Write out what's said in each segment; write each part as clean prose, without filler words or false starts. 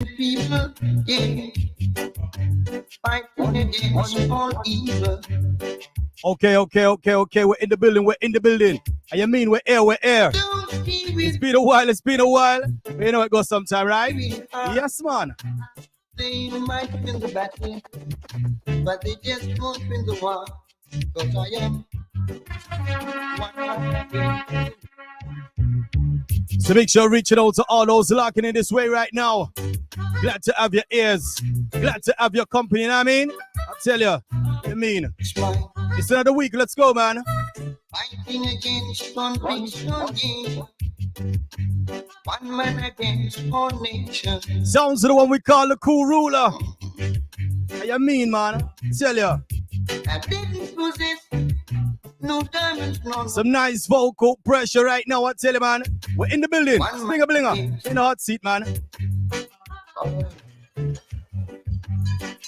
People, yeah, fighting against all evil. Okay. We're in the building. And you mean we're here. Don't be It's with been a while. But you know it goes sometime, right? me. Yes, man. They might win the battle, but they just won't win the war. Because I am one. So make sure reaching out to all those locking in this way right now. Glad to have your ears. Glad to have your company, you know what I mean? I tell you, I mean. It's another week, let's go, man. Fighting against conviction, yeah. One man against all nation. Sounds of the one we call the cool ruler. What you mean, man? I tell you. I didn't possess no diamonds, no. Some nice vocal pressure right now, I tell you, man. We're in the building. Blinger. In the hot seat, man.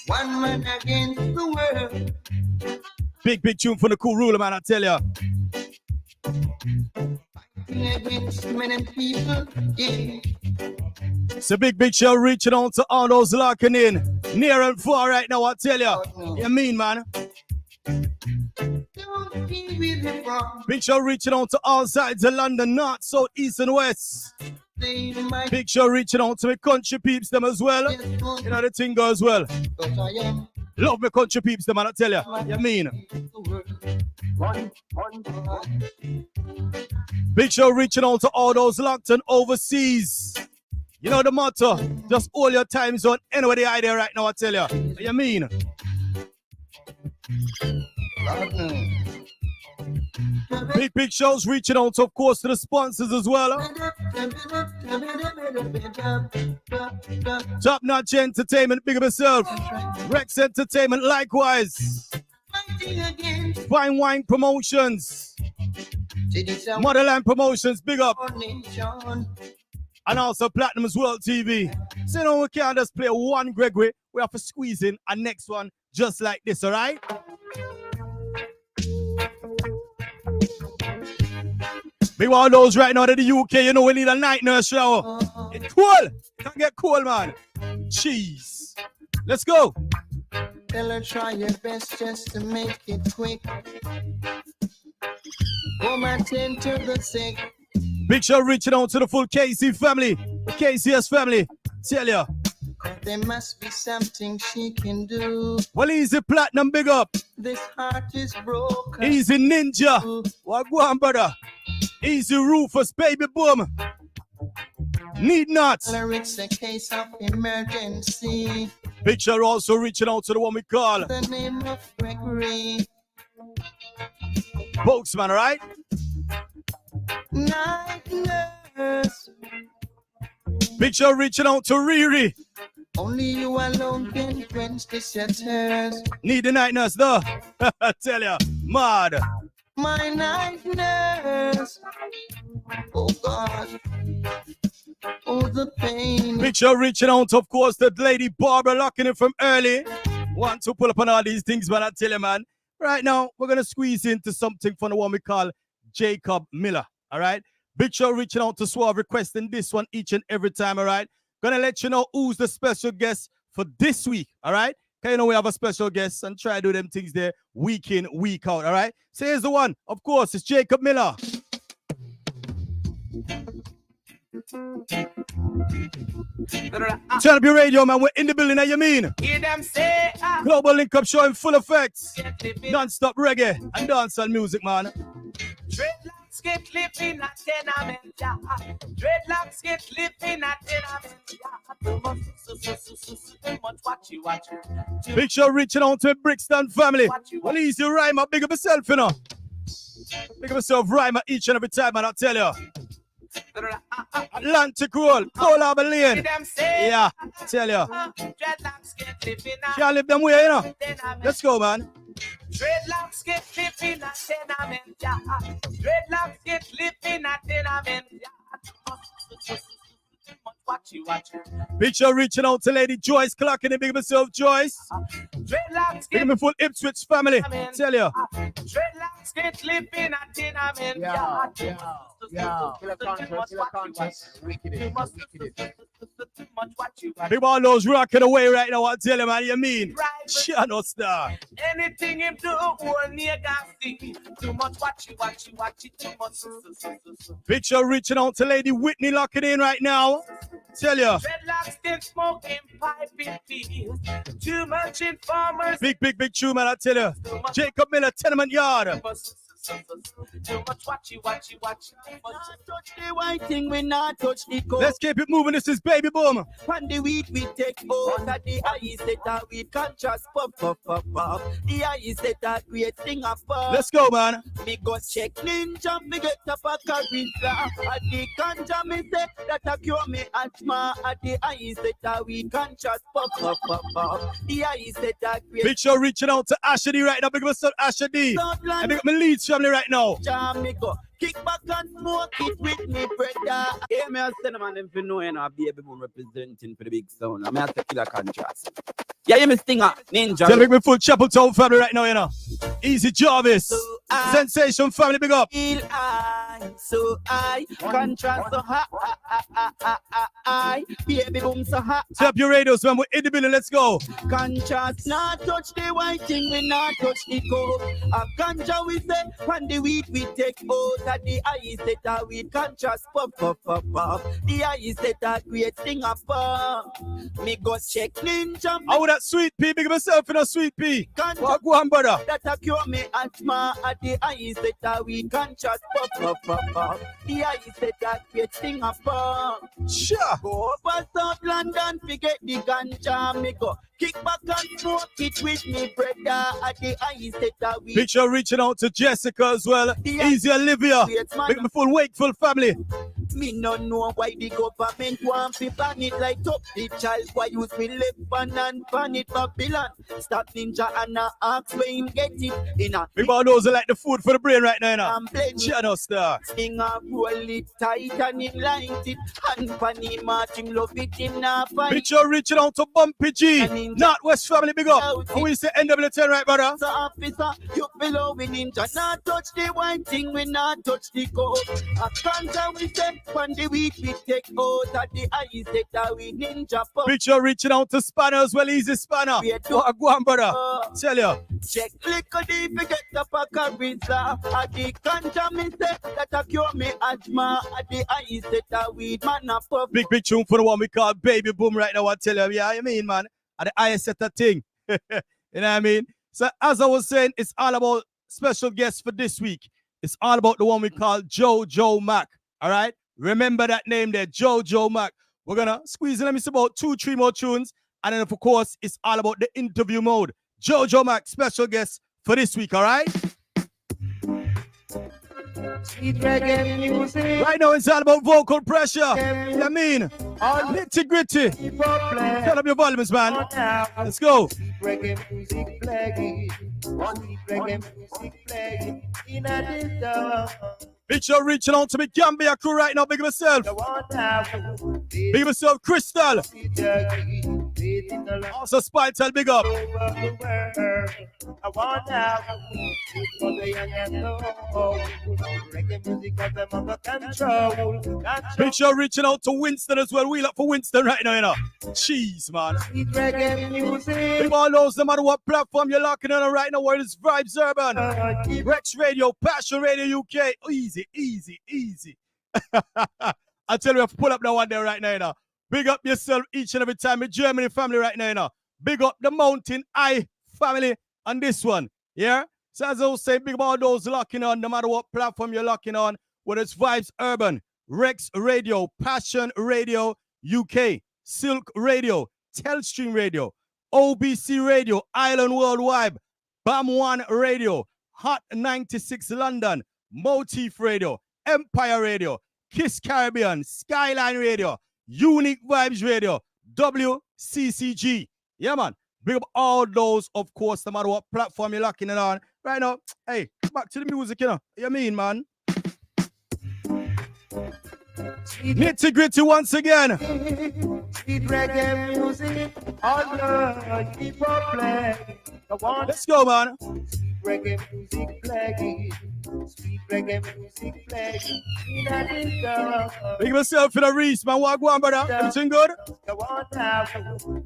One man against the world. Big tune for the cool ruler, man, I tell you. Fighting against many people, yeah. It's a big show reaching out to all those locking in. Near and far right now, I tell you. You mean, man? Don't be with the wrong. Big show reaching out to all sides of London, north, south, east, and west. They might Big show reaching out to my country peeps them as well. just won't You know the thing goes well. because I am Love my country peeps them, man, I tell you. You mean? the world. One. Big show reaching out to all those locked in overseas. You know the motto. Just hold your time zone anywhere they are there right now, I tell you. You mean? Big shows reaching out, of course, to the sponsors as well. Top Notch Entertainment, big up yourself. Rex Entertainment, likewise. Fine Wine Promotions. Motherland Promotions, big up. And also Platinum's World TV. So now we can't just play one Gregory. We have to squeeze in a next one just like this, all right? Big one those right now in the UK, you know we need a night nurse shower. It's cool. Can't get cool, man. Jeez. Let's go. Tell her try your best just to make it quick. Go attend to the sick. Big show reaching out to the full KC family. The KCS family. Tell ya. There must be something she can do. Well, Easy Platinum, big up. This heart is broken. Easy Ninja. What go on, brother? Easy Rufus, baby boom. Need not. It's a case of emergency. Big show also reaching out to the one we call The name of Gregory. Spokesman, all right? Night nurse. Big show reaching out to Riri. Only you alone can quench the shutters. Need the night nurse, though. I tell ya, mad. My night nurse. Oh God. Oh, the pain. Big show reaching out, of course, to Lady Barbara locking it from early. Want to pull up on all these things, but I tell you, man. Right now, we're going to squeeze into something from the one we call Jacob Miller, all right? Big show reaching out to Suave, requesting this one each and every time, all right? Gonna let you know who's the special guest for this week, all right? Because you know we have a special guest and try to do them things there week in, week out, all right? So here's the one, of course, it's Jacob Miller. Turn up your radio, man. We're in the building, you mean? Hear them say, Global Link Up show in full effects. Non-stop reggae and dancehall music, man. Dreadlocks get living at tenement, yeah. Dreadlocks get living at tenement, yeah. Watch you. Big show reaching out to the Brixton family. Well, easy rhymer, big up yourself, you know. Big up yourself, rhymer each and every time, man, I tell you. Atlantic Roll, Cole Harbour Lane. Yeah, I tell you. Can't live them way, you know. Let's go, man. Dreadlocks get living at tenement, yeah. Dreadlocks get living at tenement, yeah. Watch you. Big show reaching out to Lady Joyce Clark and the big myself, Joyce. Dreadlocks Big me full Ipswich family. Tell you. Dreadlocks locks get living at tenement Yeah, yard. yeah. Killer conscious. Wicked Too it, much, wicked it. too much what you got. Big ball those rocking away right now. I tell you, man, you mean? Right, Shadow Star. anything him do, one nigga see. Too much what you, too much. Picture reaching out to Lady Whitney locking in right now. Tell you. Dreadlocks get smoking pipe in peace. Too much informers. Big tune, man, I tell you. Jacob Miller, Tenement Yard. Too much what you. Touch the white thing, we not touch the coke. Let's keep it moving. This is Baby Boom. When the weed we take out at the eyes that we can't just pop. The eyes that creating a pop. Let's go, man. Me go check ninja, me get up a carissa. At the ganja me say that a cure me asthma. At the eyes that we can't just pop. The eyes that create. Picture reaching out to Asher D right now. Big up yourself, Asher D. And big up my Leeds family right now. Jam me go. Kick back and smoke it with me, brother. Hey, me a send man if you know you know Baby Boom representing for the big sound. I'm a Killer Contrast. Yeah, you me Stinger, Ninja. Tell me full Chapeltown family right now, you know. Easy Jarvis. Sensation family, big up. Feel I, so I, contrast so high, Baby Boom so high. Tap your radios, man. We're in the building. Let's go. Contrast not touch the white thing, we not touch the coke. A ganja we say, when the weed we take out. At the eyes that we contrast pop. The eyes that creating a pop. Me go check ninja. How that sweet pea? Big up yourself in a sweet pea. What go on, brother? That a cure me asthma. At the eyes that we contrast pop. The eyes that creating a pop. Sure. Go over South London, forget the ganja. Me go kick back and smoke it with me, brother. At the eyes that we. Picture reaching out to Jessica as well. Easy Olivia. Big up the full Wakeful family. Me no know why the government want to ban it like top the child. Why use me left and ban it Babylon. Stop ninja and ask where him get it. In a big ball those are like the food for the brain right now. I'm playing Shadow Star. Sing a roll it tight and him light it. And funny match him love it him now fight. Picture reaching out to Bumpy G. Not West family, big up. And we say NW10 right, brother. So officer, you below we ninja. Not touch the white thing, we not touch the code. A ganja we say. When the weed we take out at the eyes that we ninja pop. Picture reaching out to Spanner as well, Easy Spanner. Go on, brother. Tell you. Check liquor deep, get the pack of pizza. At the ganja me say that a cure me asthma. At the eyes that weed man a pop. Big tune for the one we call Baby Boom right now. I tell you, yeah, you mean, man. At the eyes set that thing. You know what I mean? So as I was saying, it's all about special guests for this week. It's all about the one we call Jojo Mac. All right? Remember that name there, Jojo Mac. We're going to squeeze in, let me see about 2-3 more tunes. And then, of course, it's all about the interview mode. Jojo Mac, special guest for this week, all right? Sweet reggae music. Right now, it's all about vocal pressure. You know what I mean? Nitty gritty. Turn up your volumes, man. Let's go. Reggae music playing. Reggae music playing. In a distance. Picture reaching out to me, Gambia crew right now. Big of yourself. Big of yourself, Crystal. Also, Spital, big up. Picture reaching out to Winston as well. Wheel up for Winston right now, you know. Jeez, man. Big all those, no matter what platform you're locking on right now, where it's Vibes Urban, Rex Radio, Passion Radio UK. Easy. I tell you, pull up that one there right now, you know. Big up yourself each and every time. In Germany family right now, you know. Big up the Mountain Eye family on this one. Yeah? So as I was saying, big up all those locking on, no matter what platform you're locking on, whether it's Vibes Urban, Rex Radio, Passion Radio UK, Silk Radio, Telstream Radio, OBC Radio, Island Worldwide, BAM One Radio, Hot 96 London, Motif Radio, Empire Radio, Kiss Caribbean, Skyline Radio, Unique Vibes Radio, WCCG. Yeah, man. Big up all those, of course, no matter what platform you're locking it on. Right now, hey, back to the music, you know. You mean, man? Nitty gritty once again. Sweet reggae music. All the people play. Let's go, man. reggae music playing. Sweet reggae music playing. Big myself in a Reese, man. What go on, brother? Everything good? Go on now.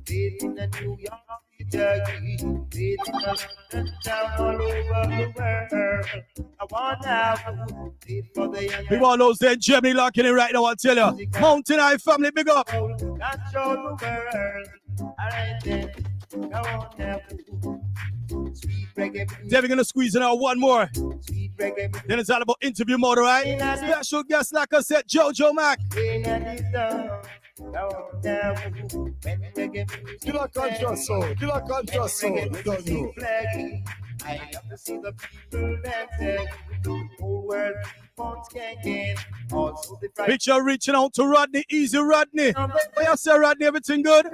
Made in the New York City. Made in the London town all over the world. I want now. Made for the young. Big one those there, Germany locking in right now, I tell you. Mountain High family, big up. Not show the world. Alright then. Go on now. Sweet reggae music. Then we're gonna squeeze in out one more. Sweet reggae music. Then it's all about interview mode, right? Special guest, like I said, Jojo Mac. Killer Contrast Soul, Killer Contrast Soul, you don't know. I love to see the people dancing. The whole world keeps skanking. Also the fight. Picture reaching out to Rodney, easy Rodney. What you say, Rodney? Everything good?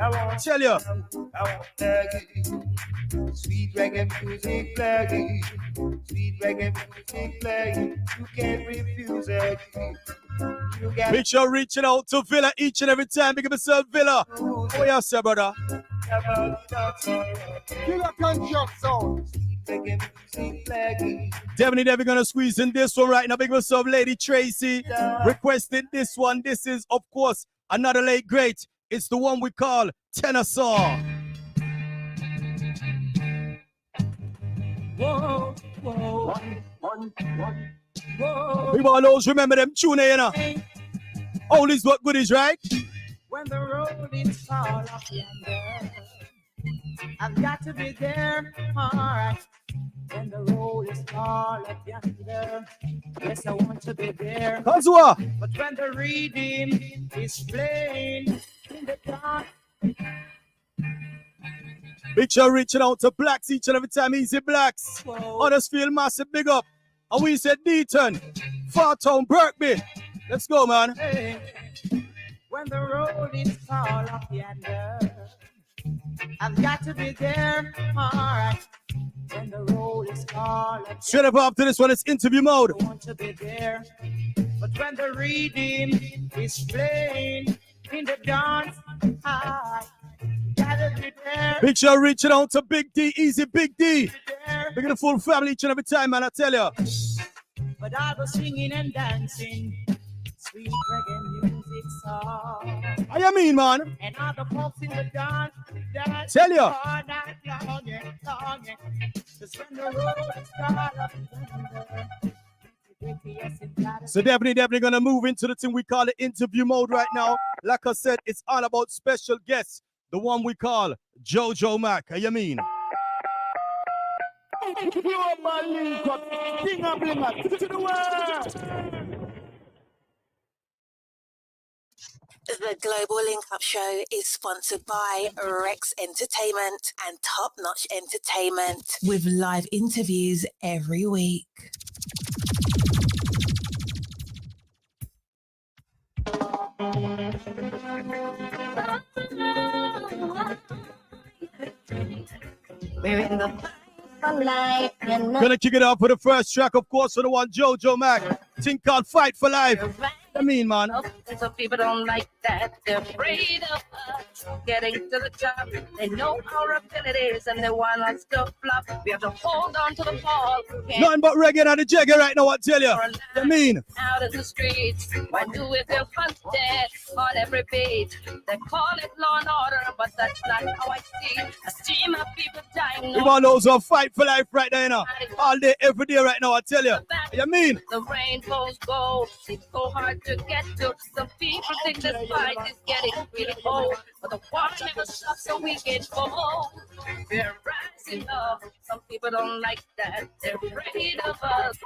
Tell you. Sweet reggae music playing. Sweet reggae music playing. You can't refuse it. You got Picture reaching out to Villa each and every time. Big up yourself, Villa. What you say, brother? Killer Contrast Soul. Definitely never gonna squeeze in this one right now. Big up yourself, Lady Tracy. Requested this one. This is, of course, another late great. It's the one we call Tenor Song. Whoa, whoa, whoa. People always remember them tune, you know. All is what good is, right? When the road is all up yonder, I've got to be there, alright. When the road is all up yonder, yes, I want to be there. Kazua. But when the reading is plain in the dark, Picture reaching out to blacks each and every time. Easy blacks. Others feel massive, big up. And we said Deaton, Fartown, Birkby. Let's go, man. hey, when the road is all up yonder, I've got to be there, alright. When the road is all up, Straight up after this one, it's interview mode. I want to be there. But when the reading is plain in the dance, I gotta be there. Picture reaching out to Big D, Easy Big D. There. Look at the full family each and every time, man, I tell you. But I go singing and dancing, sweet reggae music song. How you mean, man? And all the folks in the dance, dance Tell ya. all night long, yeah, long, yeah. Just when the road is all up yonder, yes, it gotta So definitely gonna move into the thing we call the interview mode right now. Like I said, it's all about special guests. The one we call Jojo Mac. How you mean? The Global Link Up Show is sponsored by Rex Entertainment and Top Notch Entertainment with live interviews every week. We're in the sunlight and Gonna kick it off with the first track, of course, for the one Jojo Mac. Thing called Fight for Life. I mean, man. some people don't like that. They're afraid of us getting to the top. They know our abilities and they want us to flop. We have to hold on to the ball. Can't Nothing but reggae and the jagger right now, I tell you. I mean, out in the streets. Why do we feel dead on every beat? They call it law and order, but that's not how I see. A stream of people dying. we want those who fight for life right there, you know. All day, every day right now, I tell you. I mean, The rainbows go, it's so hard to get to. Some people think this fight is getting really old, but the war never stops, so we get bold. We're rising up. Some people don't like that. They're afraid of us.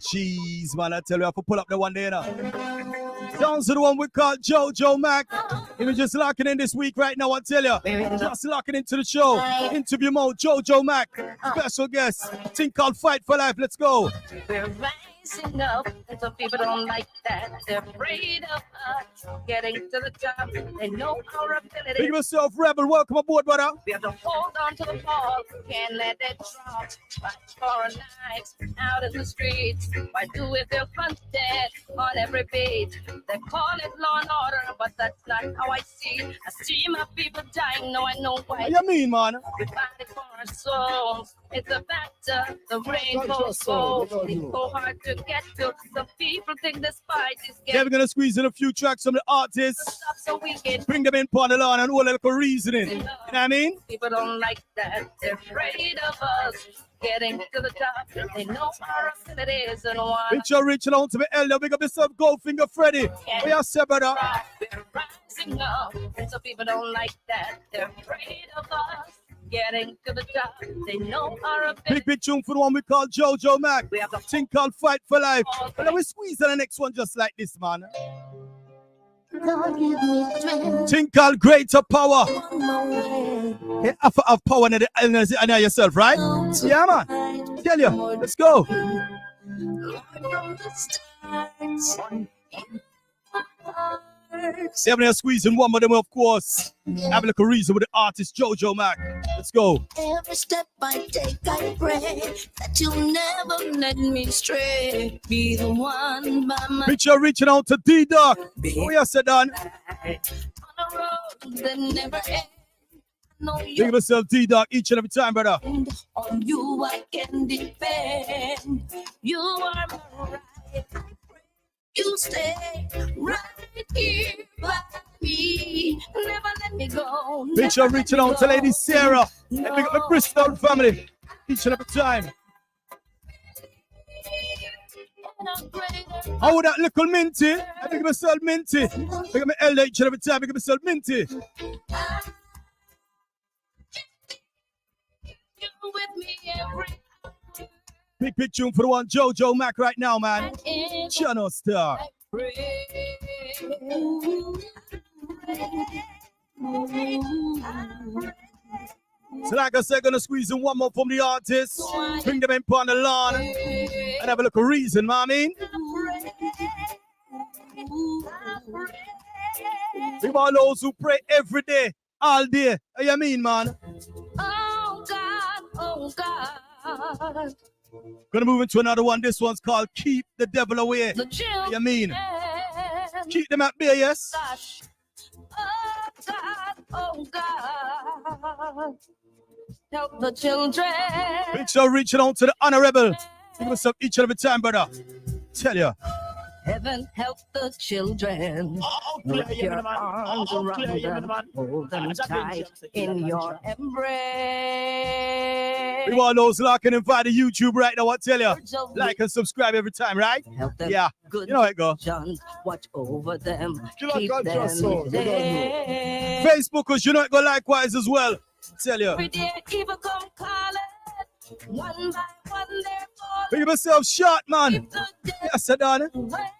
jeez, man, I tell you, I have to pull up the one there now. Sounds to the one we call Jojo Mac. He was just locking in this week right now, I tell you. Just locking into the show. Interview mode, Jojo Mac. Special guest. Thing called Fight for Life. Let's go. We're rising up, and some people don't like that. They're afraid of us getting to the top. They know our Big ability. yourself, Rebel. Welcome aboard, brother. We have to hold on to the ball. Can't let it drop. Fight for our lives out in the streets. Why do we feel dead on every beat? They call it law and order, but that's not how I see. A stream of people dying. No, I know What why. you mean, man? We fighting for our souls. It's a factor, the rainbow's gold. It's so hard to get to. Some people think the spice is Yeah, we're getting gonna squeeze in a few tracks from the artists, stuff so we can. bring them in on the lawn and all a little reasoning. You know what I mean? People don't like that. They're afraid of us getting to the top. They know our abilities and one. Picture reaching out to me, elder. Big up yourself, Goldfinger Freddy. We are say, brother. We're rising up. And some people don't like that. They're afraid of us getting to the top. They know our abilities. Big tune for the one we call Jojo Mac. We have the Thing called Fight for Life. But then we squeeze on the next one just like this, man. Thing called Greater Power. You have to have power in yourself, right? Yeah, man. Tell you. Let's go. See, I'm going to squeeze in one of them, of course. Have a little reason with the artist Jojo Mac. Let's go. Every step I take, I pray that you'll never let me stray. Be the one by my Picture reaching out to D-Doc. Oh, yes, sir, Dan. on a road that never ends. No, Think you of yourself, D-Doc, each and every time, brother. on you I can depend. You are my right. I pray you stay right here by me. Never let me go. Picture never let reaching me out to go. Lady Sarah. And No. big up the Bristol family. Each and every time. How would that little Minty? I think myself Minty. Big up my elder each and every time. Big up myself Minty. You with me every Big tune for the one Jojo Mac right now, man. inch. Channel Star. So like I said, gonna squeeze in one more from the artists. Bring them in on the lawn. And have a little reason, know what I mean? We want those who pray every day, all day. How you mean, man? Oh God, oh God. Gonna move into another one. This one's called Keep the Devil Away. The How children. you mean? Keep them at bay, yes? Gosh. Oh God, oh God. Help the children. Picture reaching out to the honorable. Give us up each and every time, brother. Tell you. Heaven help the children. Put your arms around them. Hold them tight in your embrace. We want those locking in via the YouTube right now. I tell you. Words of Like and subscribe every time, right? help them. Yeah. Good You know how it go. vision. Watch over them. Killer Keep Contrast them Soul, good on you. safe. Facebookers, you know it go likewise as well. Tell you. Every day, evil come calling. One by one, they're falling. Big yourself short, man. Keep the devil Yes, sir, darling. away.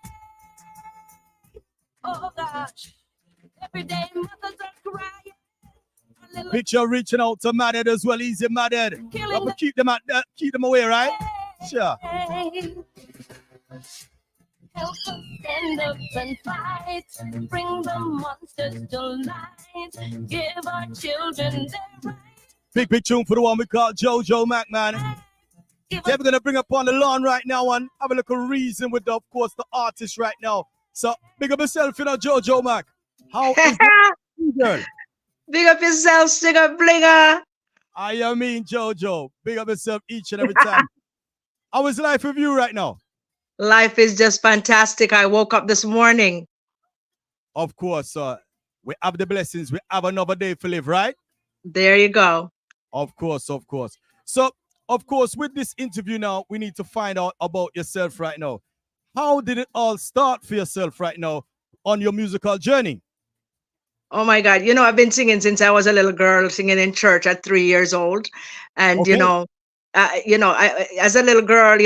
Oh gosh, every day mothers are crying. A little Picture reaching out to Madhead as well. Easy Madhead. killing But keep them away, right? Sure. pain. Help us stand up and fight. Bring the monsters to light. Give our children their right. Big tune for the one we call Jojo Mac, man. Give They're us gonna bring up on the lawn right now and have a little reason with, of course, the artist right now. So big up yourself, you know, Jojo Mac. How is the girl? Big up yourself, stinger blinger. I mean, Jojo. Big up yourself each and every time. How is life with you right now? Life is just fantastic. I woke up this morning. Of course, we have the blessings. We have another day to live, right? There you go. Of course, of course. So, of course, with this interview now, we need to find out about yourself right now. How did it all start for yourself right now on your musical journey? Oh my God. You know, I've been singing since I was a little girl, singing in church at 3 years old. And, Okay. as a little girl,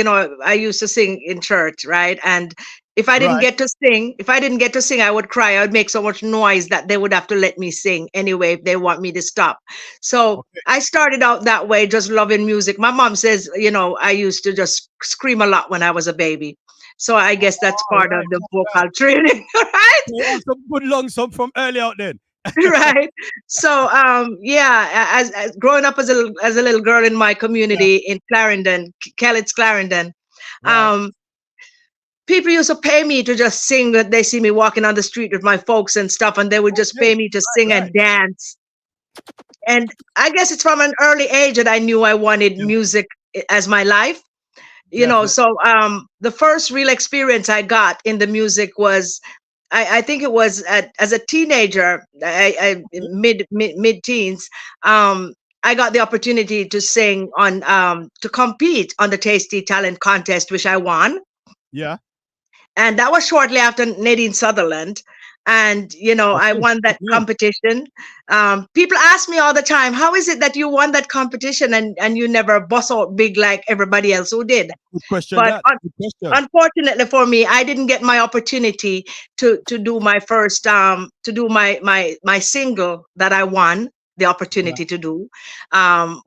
I used to sing in church, right? And if I didn't Right. get to sing, I would cry. I would make so much noise that they would have to let me sing anyway if they want me to stop. So I started out that way, just loving music. My mom says, I used to just scream a lot when I was a baby. So I guess that's part of the vocal training, right? Yeah, some good lungs from early out then. Right. So as growing up as a little girl in my community in Clarendon, Kellett's Clarendon, Right. people used to pay me to just sing. They see me walking on the street with my folks and stuff, and they would just pay me to sing and dance. And I guess it's from an early age that I knew I wanted music as my life. You know, so the first real experience I got in the music was, I think it was as a teenager, mid teens. I got the opportunity to sing on to compete on the Tasty Talent Contest, which I won. Yeah. And that was shortly after Nadine Sutherland. And, you know, I won that competition. People ask me all the time, how is it that you won that competition and you never bust out big like everybody else who did? Good question. But unfortunately for me, I didn't get my opportunity to do my first, to do my single that I won the opportunity to do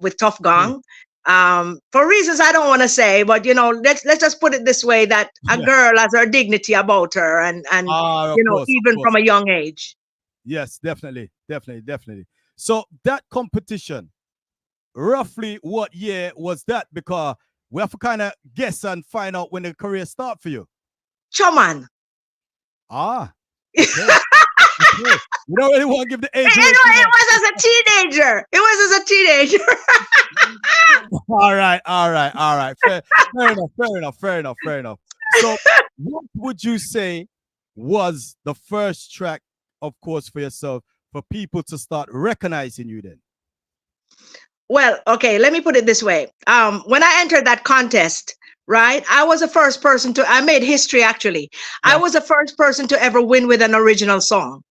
with Tough Gong. For reasons I don't want to say, but you know, let's just put it this way: that a girl has her dignity about her, and you know, even from a young age. Yes, definitely. So that competition, roughly what year was that? Because we have to kind of guess and find out when the career start for you. Chaman. Okay. Okay. We don't really want to give the age. It was as a teenager. All right. Fair enough. So what would you say was the first track, of course, for yourself, for people to start recognizing you then? Well, okay, let me put it this way. When I entered that contest, right, I was the first person I made history actually. I was the first person to ever win with an original song.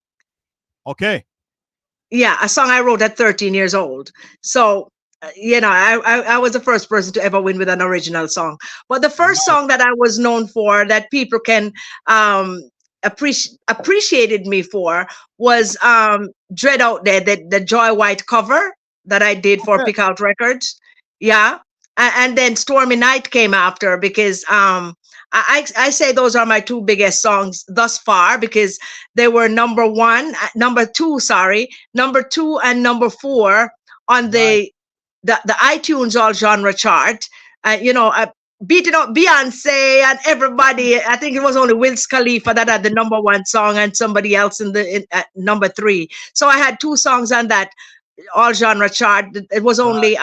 Okay. Yeah, a song I wrote at 13 years old. So, you know, I was the first person to ever win with an original song. But the first song that I was known for, that people can appreciated me for, was Dread Out There, the Joy White cover that I did for Pick Out Records. Yeah. And then Stormy Night came after, because I say those are my two biggest songs thus far, because they were number two, and number 4 on the iTunes all genre chart. You know, beating up Beyonce and everybody. I think it was only Wiz Khalifa that had the number 1 song and somebody else at number 3. So I had 2 songs on that all genre chart. It was only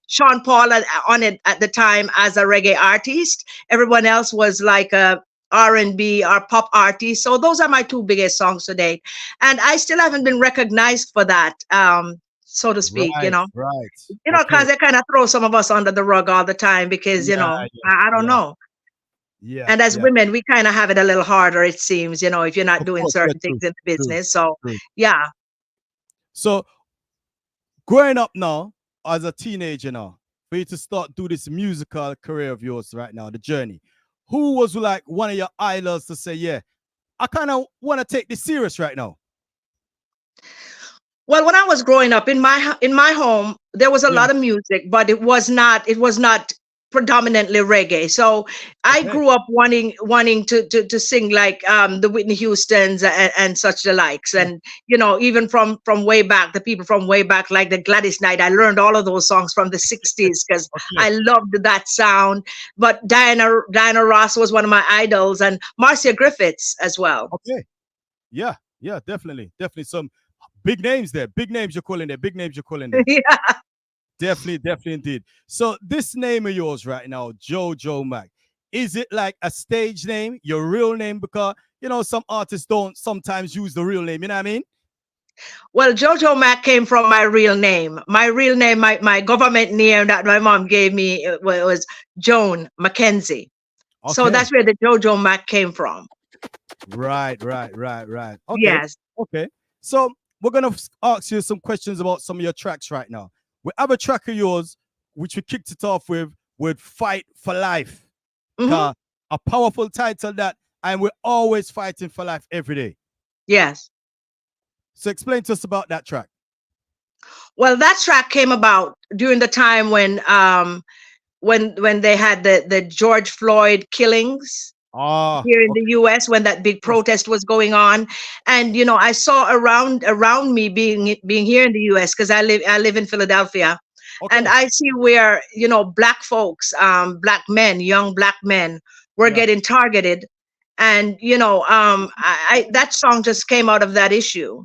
Sean Paul on it at the time as a reggae artist. Everyone else was like a R&B or pop artist. So those are my 2 biggest songs to date, and I still haven't been recognized for that, so to speak. You know, you know, because they kind of throw some of us under the rug all the time, because you know, I don't know. Yeah. And as women, we kind of have it a little harder, it seems, you know, if you're not doing certain things in the business. So yeah. So growing up now as a teenager now, for you to start do this musical career of yours right now, the journey, who was like one of your idols to say, yeah, I kind of want to take this serious right now? Well, when I was growing up in my home, there was a lot of music, but it was not predominantly reggae. So I grew up wanting to sing like the Whitney Houstons and such the likes. And, you know, even from way back, the people from way back, like the Gladys Knight, I learned all of those songs from the 60s because I loved that sound. But Diana Ross was one of my idols, and Marcia Griffiths as well. Okay. Yeah, definitely. Some big names there. Big names you're calling there. Yeah. Definitely indeed. So this name of yours right now, JoJo Mac, is it like a stage name, your real name? Because, you know, some artists don't sometimes use the real name, you know what I mean? Well, JoJo Mac came from my real name. My real name, my government name that my mom gave me was Joan Mackenzie. Okay. So that's where the JoJo Mac came from. Right. Okay. Yes. Okay. So we're going to ask you some questions about some of your tracks right now. We have a track of yours, which we kicked it off with Fight for Life. A powerful title that, and we're always fighting for life every day. Yes. So explain to us about that track. Well, that track came about during the time when they had the George Floyd killings here in the US, when that big protest was going on. And, you know, I saw around me being here in the US, because I live in Philadelphia. Okay. And I see where, you know, black folks, black men, young black men were getting targeted. And, you know, that song just came out of that issue.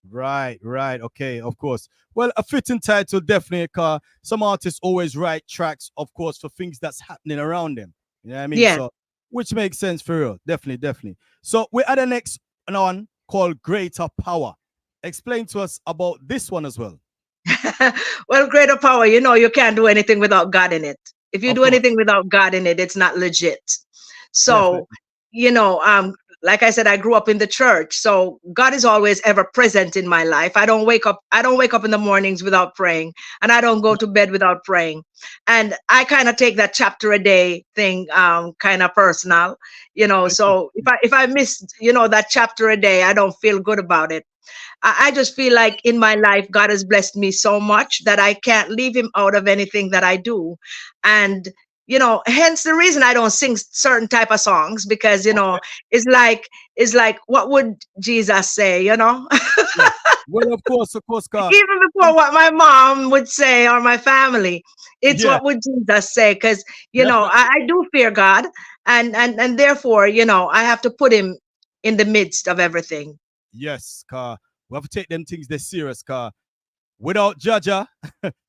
Right, right. Okay, of course. Well, a fitting title, definitely, because some artists always write tracks, of course, for things that's happening around them. You know what I mean? Yeah. So, which makes sense for real. Definitely, definitely. So, we had the next one called Greater Power. Explain to us about this one as well. Well, greater power, you can't do anything without God in it. If you Of do course. anything without God in it, it's not legit. Definitely. So, like I said, I grew up in the church. So God is always ever present in my life. I don't wake up in the mornings without praying, and I don't go to bed without praying. And I kind of take that chapter a day thing kind of personal, so if I miss, that chapter a day, I don't feel good about it. I just feel like in my life, God has blessed me so much that I can't leave him out of anything that I do. And, hence the reason I don't sing certain type of songs, because, it's like, what would Jesus say, Yeah. Well, of course, God. even before what my mom would say or my family, it's Yeah. what would Jesus say? Because, Definitely. I do fear God, and therefore, I have to put him in the midst of everything. Yes, car. We have to take them things they serious, car. Without Jaja,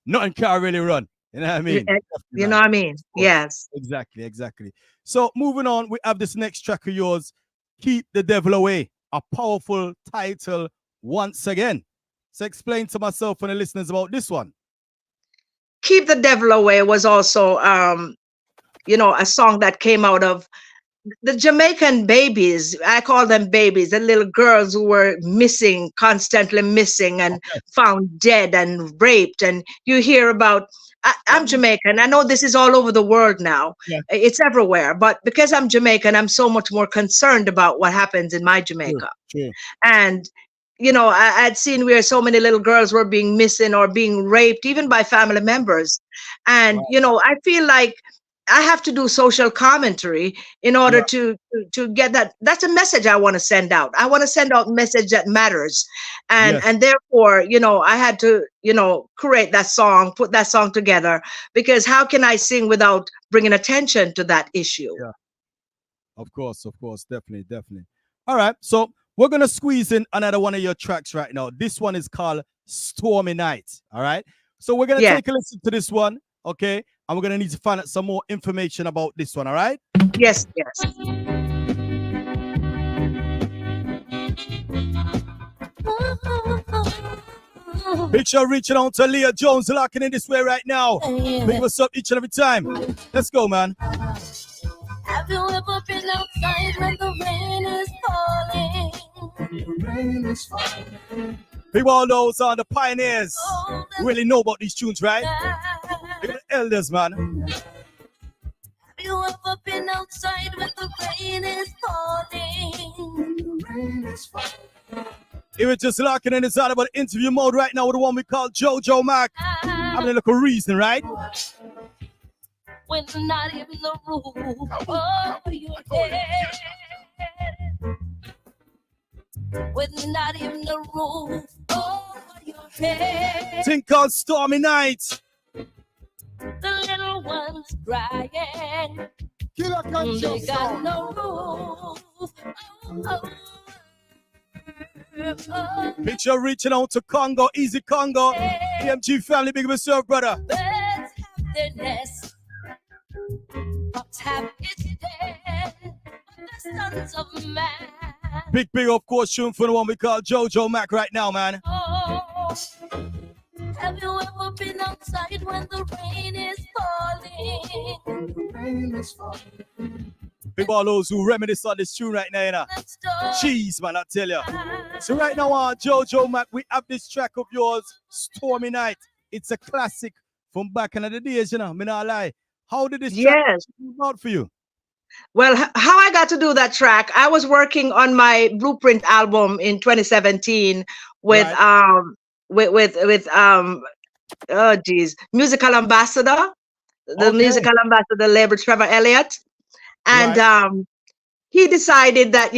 nothing can really run. You know what I mean? Definitely, You man. know what I mean? Of course. Yes. Exactly, exactly. So moving on, we have this next track of yours, Keep the Devil Away, a powerful title once again. So explain to myself and the listeners about this one. Keep the Devil Away was also, a song that came out of the Jamaican babies. I call them babies, the little girls who were missing, constantly missing, and found dead and raped. And you hear about, I'm Jamaican. I know this is all over the world now. Yeah. It's everywhere. But because I'm Jamaican, I'm so much more concerned about what happens in my Jamaica. True. And I'd seen where so many little girls were being missing or being raped, even by family members. And I feel like I have to do social commentary in order to get that. That's a message I want to send out. I want to send out message that matters, and therefore, I had to, create that song, put that song together, because how can I sing without bringing attention to that issue? Yeah. Of course, definitely. All right, so we're gonna squeeze in another one of your tracks right now. This one is called Stormy Night. All right, so we're gonna take a listen to this one, okay? And we're gonna need to find out some more information about this one. All right? Yes. Picture reaching out to Leah Jones, locking in this way right now. Big what's up each and every time. Let's go, man. Have you ever been outside when the rain is falling? People all those are the pioneers really know about these tunes, right? People the elders, man. Have you ever been outside when the rain is falling? If we're just locking in, it's all about interview mode right now with the one we call JoJo Mac. Having a little reason, right? When not even the roof over your head. With not even the roof over your head. Thing called Stormy Night. The little ones crying. Killer They got no roof. Picture reaching out to Congo, Easy Congo. EMG family, big yourself, brother. Birds have their nest. Fox have its den. The sons of man. Big, of course, tune for the one we call JoJo Mac right now, man. Oh, have you ever been outside when the rain is falling? Big all those who reminisce on this tune right now, you know. Cheese, man, I tell you. So right now, JoJo Mac, we have this track of yours, Stormy Night. It's a classic from back in the days, you know. Me not lie. How did this track come out for you? Well, how I got to do that track, I was working on my Blueprint album in 2017 with musical ambassador, musical ambassador label Trevor Elliott, and he decided that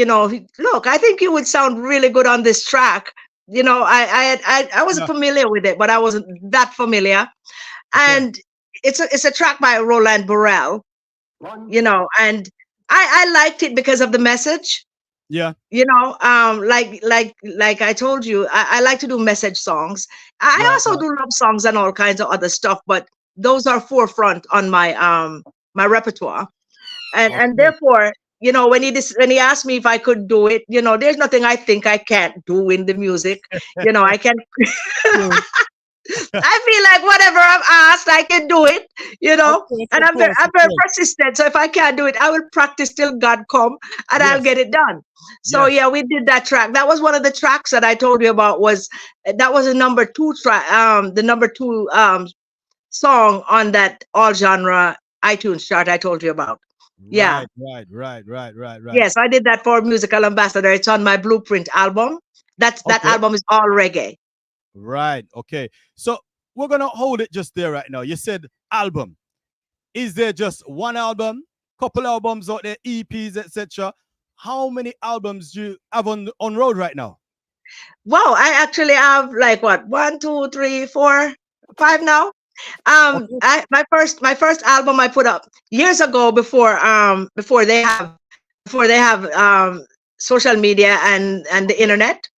look, I think you would sound really good on this track. I wasn't familiar with it, but I wasn't that familiar, and it's a track by Roland Burrell. And I liked it because of the message, Yeah. You know, like I told you, I like to do message songs. I Right. also do love songs and all kinds of other stuff, but those are forefront on my repertoire. And Okay. therefore, you know, when he asked me if I could do it, you know, there's nothing I think I can't do in the music. You know, I can. True. I feel like whatever I'm asked, I can do it. You Of know, course, and of I'm course, of very course. persistent. So if I can't do it, I will practice till God come, and I'll Yes. get it done. So Yes. yeah, we did that track. That was one of the tracks that I told you about. That was a number two track? The number two song on that all genre iTunes chart I told you about. Yeah. Right. Right. Right. Right. Right. Right. Yes, I did that for Musical Ambassador. It's on my Blueprint album. That Okay. album is all reggae. Right. Okay. So we're gonna hold it just there right now. You said album. Is there just one album, couple albums out there, EPs, etc.? How many albums do you have on road right now? Wow, I actually have like what, 1, 2, 3, 4, 5 now. Okay. My first album I put up years ago before they have social media and the internet.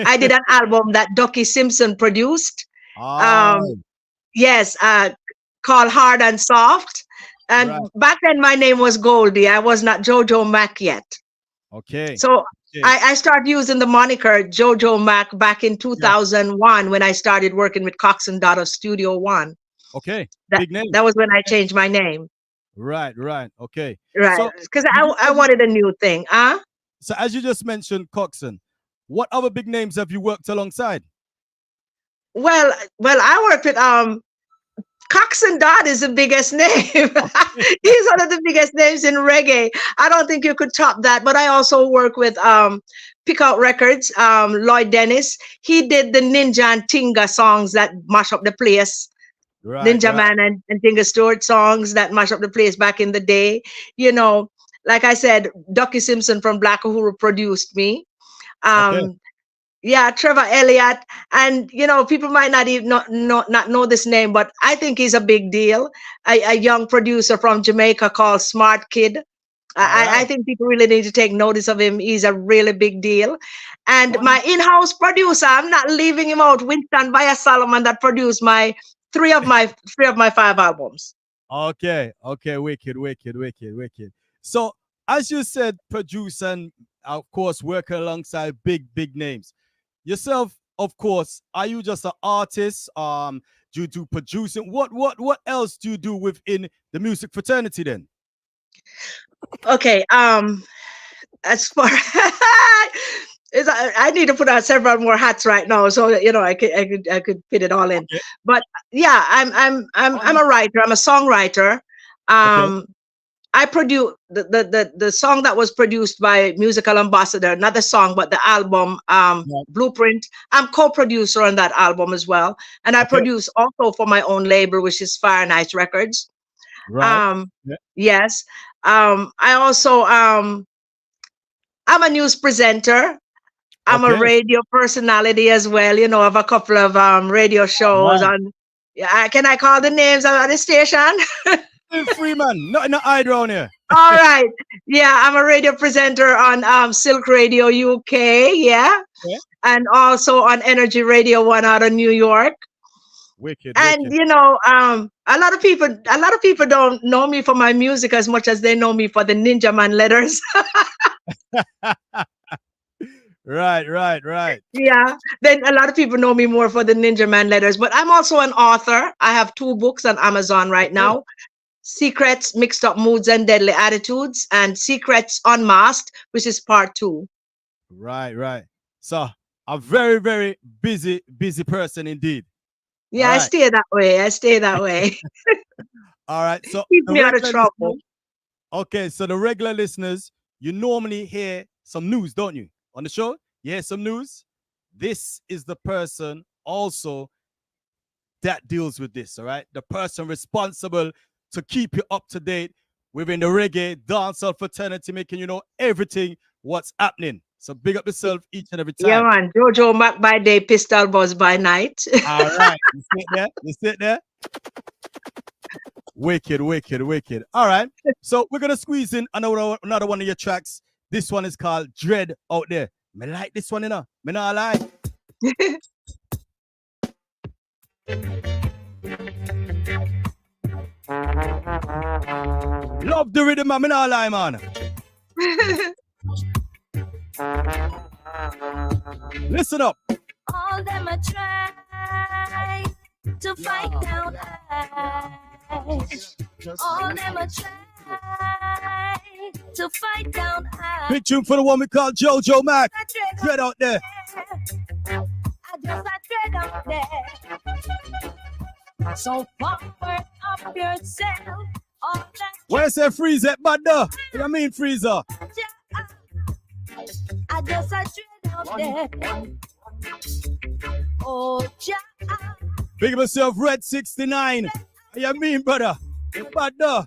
I did an album that Ducky Simpson produced. Ah, Um, yes, called Hard and Soft. And right. back then my name was Goldie. I was not Jojo Mac yet. Okay. So Okay. I started using the moniker Jojo Mac back in 2001 when I started working with Cox and Dot of Studio One. Okay. That Big name. that was when I changed my name. Right. Right. Okay. Right. So Because you I just, wanted a new thing. Huh? so as you just mentioned, Coxon, what other big names have you worked alongside? Well, I worked with Cox and Dodd is the biggest name. He's one of the biggest names in reggae. I don't think you could top that. But I also work with Pick Out Records, Lloyd Dennis. He did the Ninja and Tinga songs that mash up the place. Right. Ninja Right. Man and Tinga Stewart songs that mash up the place back in the day. You know, like I said, Ducky Simpson from Black Uhuru produced me. Okay. Yeah, Trevor Elliott, and you know, people might not even not know this name, but I think he's a big deal. A young producer from Jamaica called Smart Kid. All I right. think people really need to take notice of him. He's a really big deal. And One. my in-house producer, I'm not leaving him out, Winston Via Solomon, that produced my three of my 5 albums. Okay. Okay. Wicked. Wicked. Wicked. Wicked. So as you said, produce and of course working alongside big names. Yourself, of course, are you just an artist? Do you do producing? What else do you do within the music fraternity then? Okay, as far I need to put on several more hats right now, so you know I could fit it all in. Okay. But yeah, I'm a writer. I'm a songwriter. Okay. I produce the song that was produced by Musical Ambassador, not the song, but the album Right. Blueprint. I'm co-producer on that album as well, and I Okay. produce also for my own label, which is Fire Nice Records. Right. Yeah. Yes. I also I'm a news presenter. I'm a Okay. radio personality as well. You know, I have a couple of radio shows Right. on. Yeah, can I call the names of the station? Feel free, man. Not in the eye down here. All right. Yeah, I'm a radio presenter on Silk Radio UK. Yeah. Yeah. And also on Energy Radio One out of New York. Wicked. And Wicked. you know, a lot of people don't know me for my music as much as they know me for the Ninja Man letters. Right. Right. Right. Yeah. Then a lot of people know me more for the Ninja Man letters, but I'm also an author. I have 2 books on Amazon right now. Secrets, Mixed Up Moods and Deadly Attitudes, and Secrets Unmasked, which is part 2. Right. Right. So a very busy person indeed. Yeah, All I right. stay that way. I stay that way. All right. So Keep the me out of regular trouble. listeners, okay, so the regular listeners, you normally hear some news, don't you? On the show, you hear some news. This is the person also that deals with this, all right? The person responsible to keep you up to date within the reggae dancehall fraternity, making you know everything what's happening. So big up yourself each and every Yeah, time. man. Jojo Mac by day, Pistol Buzz by night. All right, you sit there, you sit there. Wicked. All right, so we're gonna squeeze in another one of your tracks. This one is called Dread Out There. Me like this one, you know. Me not lie. Love the rhythm, man. Me not lie, man. Listen up. All them a try to fight down I. All them a try to fight down I. Big tune for the one we call Jojo Mac. Dread Out There. I just a dread out there. So forward up yourself. All that Where's that freezer, bad though? What do you mean freezer? I just a dread out there. Oh, Jah. Big up yourself, Red 69. What you mean, brother? You bad though?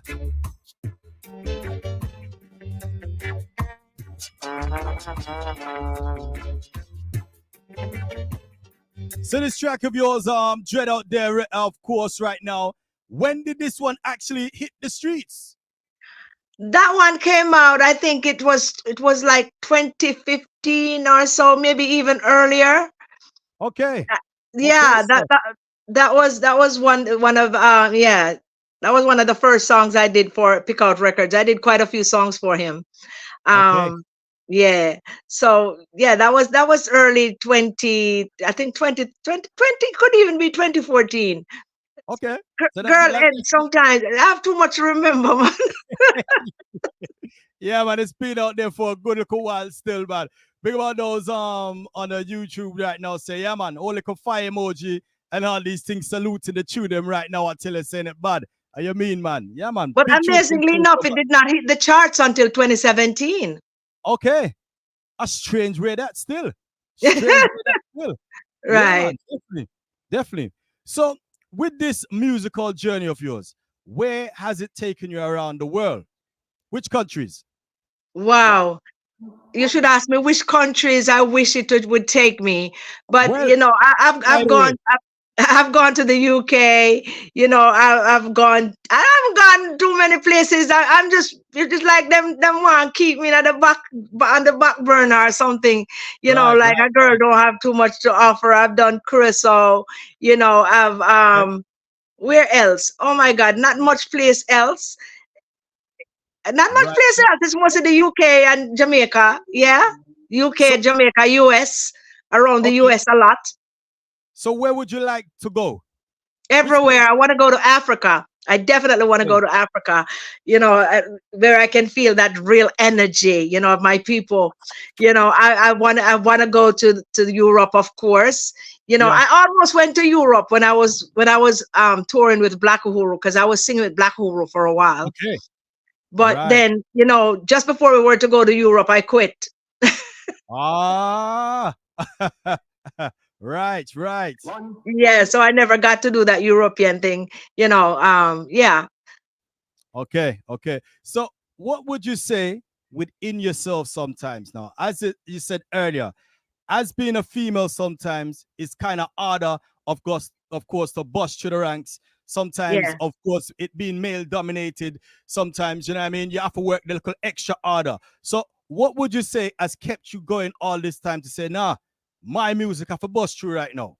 So this track of yours, Dread Out There, of course, right now. When did this one actually hit the streets? That one came out, I think it was like 2015 or so, maybe even earlier. Okay. Yeah, Okay, that was one of that was one of the first songs I did for Pickout Records. I did quite a few songs for him. Okay. Yeah. So yeah, that was early 20, I think 2020 could even be 2014. Okay. So Girl, and sometimes I have too much to remember, man. Yeah, man, it's been out there for a good little while still, man. Big about those on the YouTube right now. Say, yeah, man, all little fire emoji and all these things saluting the tune them right now until they're saying it bad. How you mean, man? Yeah, man. But Big tune, amazingly big tune, enough, so it did not hit the charts until 2017. okay. A strange way that still. Strange way that still. Yeah, Right. man, definitely. Definitely. So, with this musical journey of yours, where has it taken you around the world? Which countries? Wow. You should ask me which countries I wish would take me. But Well, you know, I've by the gone way, I've gone to the UK. You know, I haven't gone too many places. I'm just it's just like them want to keep me at the back on the back burner or something. You know, right, like right. a girl don't have too much to offer. I've done Curacao. You know, I've Okay. where else? Oh my God, not much place else. Not much Right. place else. It's mostly the UK and Jamaica. Yeah, So, UK, Jamaica, US, around the okay. US a lot. So, where would you like to go? Which Everywhere. place? I want to go to Africa. I definitely want to Okay. go to Africa. You know, where I can feel that real energy. You know, of my people. You know, I want to go to Europe, of course. You know, Yeah. I almost went to Europe when I was touring with Black Uhuru, because I was singing with Black Uhuru for a while. Okay. But Right. then, you know, just before we were to go to Europe, I quit. Ah. Right. Right. Yeah, so I never got to do that European thing. You know, yeah. Okay. Okay. So, what would you say within yourself sometimes now? As you said earlier, as being a female sometimes it's kind of harder, of course, to bust through the ranks. Sometimes, Yeah. of course, it being male dominated. Sometimes, you know what I mean? You have to work a little extra harder. So, what would you say has kept you going all this time to say, nah, my music have to bust through right now?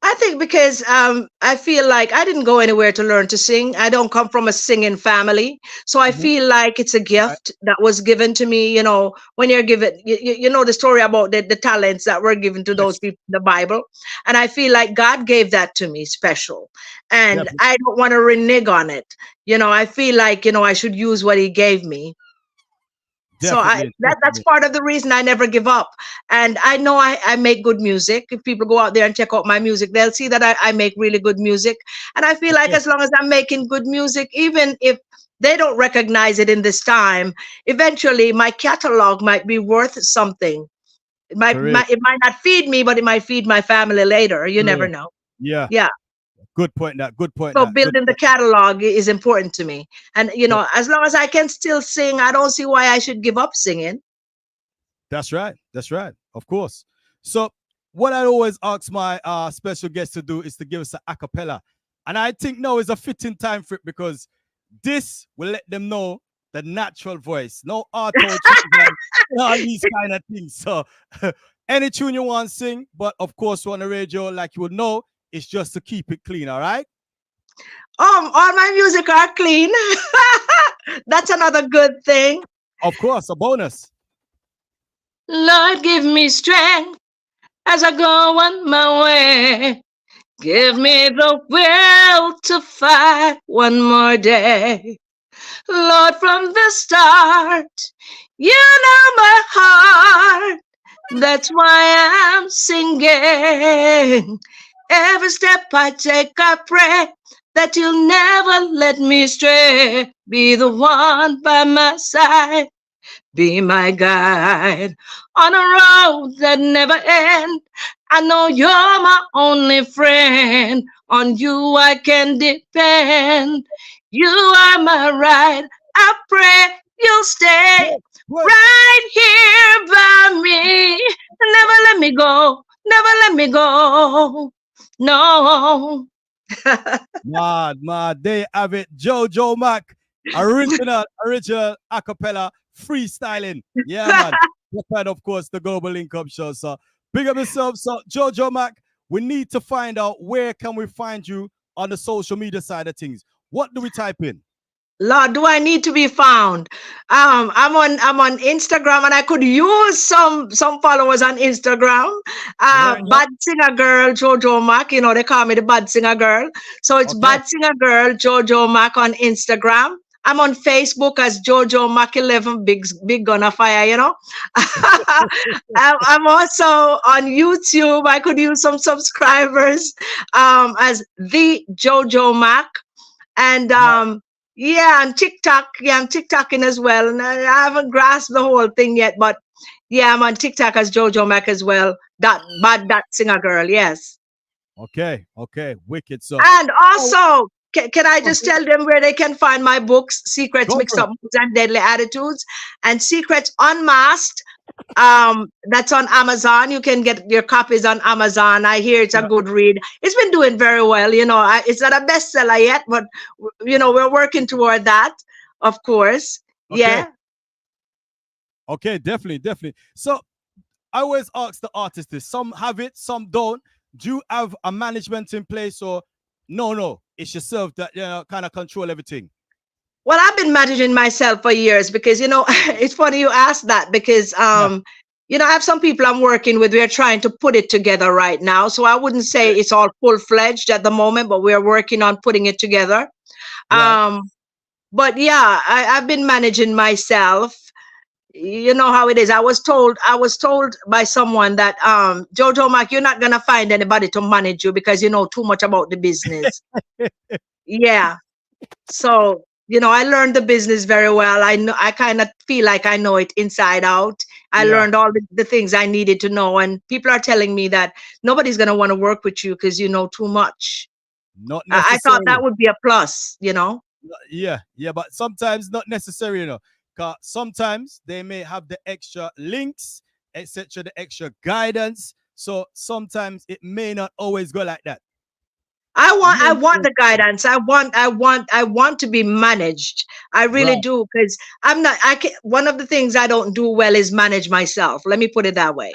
I think because I feel like I didn't go anywhere to learn to sing. I don't come from a singing family. So I Mhm. feel like it's a Right. gift that was given to me. You know, when you're given, you know the story about the talents that were given to those Yes, people in the Bible. And I feel like God gave that to me special. And definitely, I don't want to renege on it. You know, I feel like, you know, I should use what he gave me. So definitely, that's definitely. part of the reason I never give up. And I know I make good music. If people go out there and check out my music, they'll see that I make really good music. And I feel like Okay, as long as I'm making good music, even if they don't recognize it in this time, eventually my catalog might be worth something. It for real. it might not feed me, but it might feed my family later. You For never real. know. Yeah, Yeah. good point. That good point. So That good building the point. catalog is important to me. And you Yeah, know, as long as I can still sing, I don't see why I should give up singing. that's right. That's right. Of course. So, what I always ask my special guests to do is to give us a cappella, and I think now is a fitting time for it because this will let them know the natural voice, no auto-tune, all these kind of things. So any tune you want to sing, but of course on the radio, like you would know, it's just to keep it clean, all right? All my music are clean. That's another good thing. Of course, a bonus. Lord, give me strength as I go on my way. Give me the will to fight one more day. Lord, from the start, you know my heart. That's why I'm singing. Every step I take, I pray that you'll never let me stray. Be the one by my side. Be my guide on a road that never ends. I know you're my only friend. On you I can depend. You are my ride. I pray you'll stay right here by me. Never let me go. Never let me go. No. Mad. They have it. Jojo Mac, original acapella freestyling. Yeah, man. And of course, the Global Link Up Show. So big up yourself. So Jojo Mac, we need to find out where can we find you on the social media side of things. What do we type in? Lord, do I need to be found? I'm on Instagram, and I could use some followers on Instagram. Bad Singer Girl Jojo Mac, you know they call me the Bad Singer Girl. So it's Bad Singer Girl Jojo Mac on Instagram. I'm on Facebook as Jojo Mac 11, big gun of fire, you know. I'm also on YouTube. I could use some subscribers as the Jojo Mac, and yeah, and TikTok. Yeah, I'm TikToking as well. And I haven't grasped the whole thing yet, but yeah, I'm on TikTok as Jojo Mac as well. That Singer Girl, yes. Okay. Wicked. So and also, can I just tell them where they can find my books, Secrets, Mixed Up Moods and Deadly Attitudes, and Secrets Unmasked. That's on Amazon. You can get your copies on Amazon. I hear it's a good read. It's been doing very well. You know, it's not a bestseller yet, but you know, we're working toward that, of course. Okay. Yeah. Okay, definitely. So I always ask the artists this. Some have it, some don't. Do you have a management in place, or no? It's yourself that kind of control everything. Well, I've been managing myself for years because, you know, it's funny you ask that because, you know, I have some people I'm working with. We're trying to put it together right now. So I wouldn't say it's all full-fledged at the moment, but we're working on putting it together. Right. But yeah, I've been managing myself. You know how it is. I was told by someone that, Jojo Mac, you're not going to find anybody to manage you because you know too much about the business. Yeah. So, you know, I learned the business very well. I kind of feel like I know it inside out. I learned all the things I needed to know. And people are telling me that nobody's going to want to work with you because you know too much. Not necessarily. I thought that would be a plus, you know? Yeah, but sometimes not necessary, you know. Because sometimes they may have the extra links, etc., the extra guidance. So sometimes it may not always go like that. I want the guidance. I want to be managed. I really do, because one of the things I don't do well is manage myself. Let me put it that way.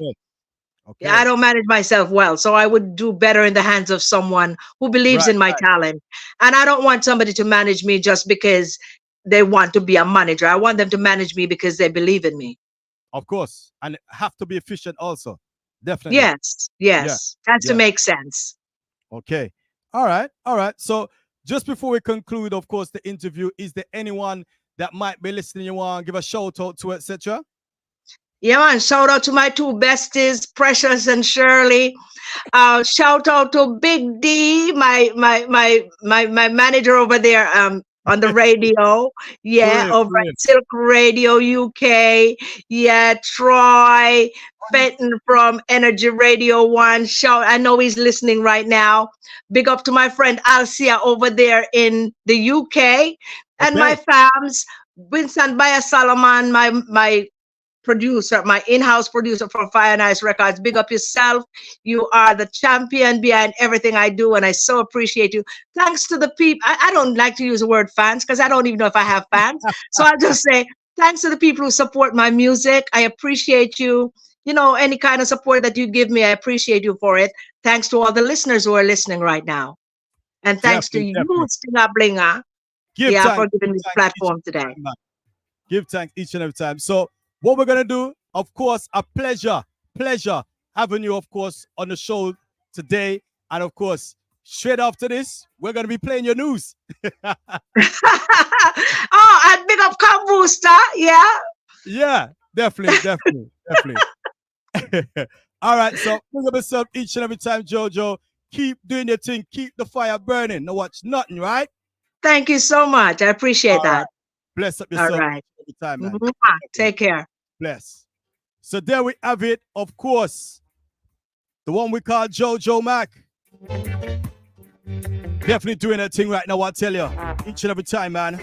Okay. I don't manage myself well. So I would do better in the hands of someone who believes in my talent. And I don't want somebody to manage me just because they want to be a manager. I want them to manage me because they believe in me. Of course. And have to be efficient also. Definitely. Yes. Has to make sense. Okay. All right. So just before we conclude, of course, the interview, is there anyone that might be listening you want to give a shout out to, etc.? Yeah, man. Shout out to my two besties, Precious and Shirley. Shout out to Big D, my manager over there on the radio. Yeah, over at Silk Radio UK. Yeah, Troy Fenton from Energy Radio 1. I know he's listening right now. Big up to my friend Alcia over there in the UK. And my fams, Vincent Bayer Solomon, my producer, my in-house producer for Fire and Ice Records. Big up yourself. You are the champion behind everything I do, and I so appreciate you. Thanks to the people. I don't like to use the word fans because I don't even know if I have fans. So I'll just say thanks to the people who support my music. I appreciate you. You know, any kind of support that you give me, I appreciate you for it. Thanks to all the listeners who are listening right now. And thanks to you, Stinger Blinger, for giving me this platform today. Give thanks each and every time. So what we're going to do, of course, a pleasure having you, of course, on the show today. And, of course, straight after this, we're going to be playing your news. And big up Kambusta, yeah? Yeah, definitely. All right, so big up yourself each and every time, Jojo. Keep doing your thing. Keep the fire burning. No watch nothing, right? Thank you so much. I appreciate that. Right. Bless up yourself all right. every time, man. Take care. Bless. So there we have it, of course. The one we call Jojo Mac. Definitely doing that thing right now, I tell you. Each and every time, man.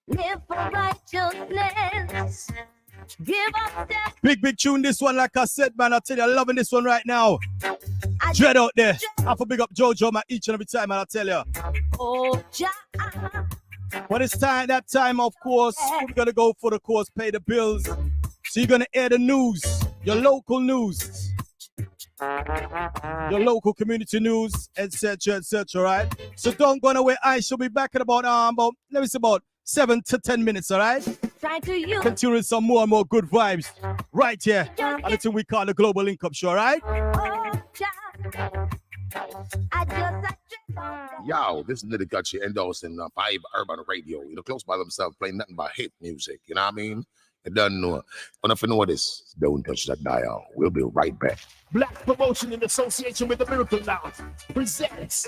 Live for righteousness. Give up that. Big tune, this one, like I said, man. I tell you, I'm loving this one right now. Dread out there. I have to big up Jojo, man, each and every time, man, I tell you. Oh, When it's that time, of course, we're going to go for the course, pay the bills. So you're going to air the news, your local news, your local community news, etc., right? So don't go away. I shall be back in about 7 to 10 minutes, all right? Continuing some more and more good vibes right here on the thing we call the Global Link Up Show, all right? Yo, this is Little Gutchy endorsing 5 Urban Radio. You know, close by themselves, playing nothing but hit music. You know what I mean? You don't know. But if you know this, don't touch that dial. We'll be right back. Black Promotion in association with the Miracle Lounge presents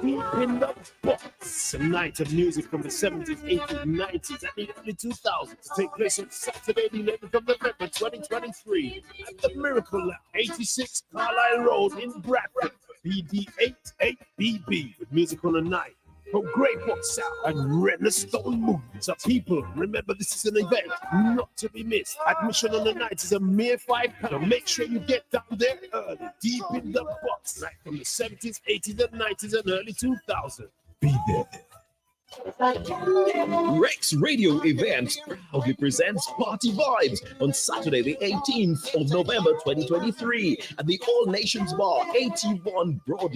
Deep in the Box, a night of music from the 70s, 80s, 90s, and the early 2000s to take place on Saturday, the 11th of November, 2023 at the Miracle Lounge, 86 Carlisle Road in Bradford, BD88BB, with music on the night from Grey Pop Sound and Redstone Movement. So people, remember this is an event not to be missed. Admission on the night is a mere £5. Make sure you get down there early. Deep in the Box, right from the 70s, 80s, and 90s, and early 2000s. Be there. Rex Radio Events proudly presents Party Vibes on Saturday, the 18th of November 2023 at the All Nations Bar, 81 Broad